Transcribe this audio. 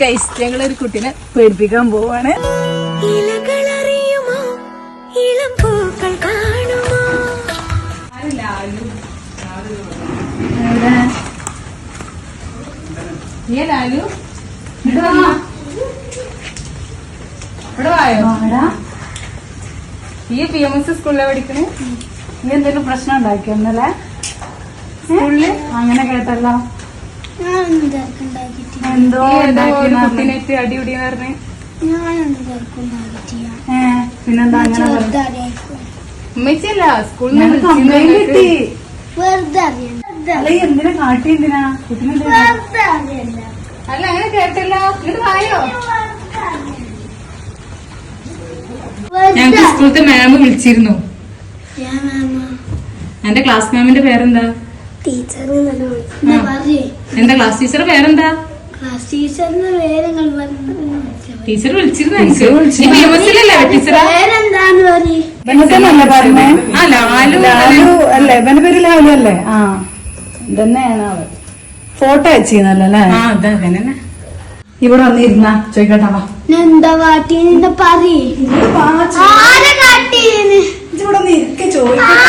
Guys ഞങ്ങളൊരു കുട്ടീനെ പേടിപ്പിക്കാൻ പോവാണ്. ഈ PMS സ്കൂളിലെ പഠിക്കണേ. നീ എന്തെങ്കിലും പ്രശ്നം ഉണ്ടാക്കിയൊന്നല്ലേ സ്കൂളില്? അങ്ങനെ കേട്ടല്ലോ. എന്തോ കുട്ടീനായിട്ട് അടിപിടിന്ന് പറഞ്ഞ്. പിന്നെന്താ അങ്ങനെ ഉമ്മച്ചല്ല സ്കൂളിൽ നിന്ന് കംപ്ലൈന്റ് കിട്ടി. അല്ല എന്തിനാ കാട്ടി? എന്തിനാ കുട്ടീനെ? അല്ല അങ്ങനെ കേട്ടല്ലോ. ഇങ്ങോട്ട് വായോ. ഞങ്ങക്ക് സ്കൂളത്തെ മാം വിളിച്ചിരുന്നു. എന്റെ ക്ലാസ് മാമിന്റെ പേരെന്താ? എന്താ ക്ലാസ് ടീച്ചറുടെ പേരെന്താ? ടീച്ചർ വിളിച്ചിരുന്നു. അല്ലേ ഇവന്റെ പേര് ലാലു അല്ലേ? ആ ഇതന്നെയാണ് അവൻ. ഫോട്ടോ അയച്ചിരുന്നല്ലേ? ആ അതെ അതന്നെ. ഇവിടെ വന്നിരുന്ന ചോദിക്കട്ടാ. എന്താ കാട്ടി? ഇവിടെ ഒന്ന് ഇരിക്കെ ചോദിക്കട്ടെ.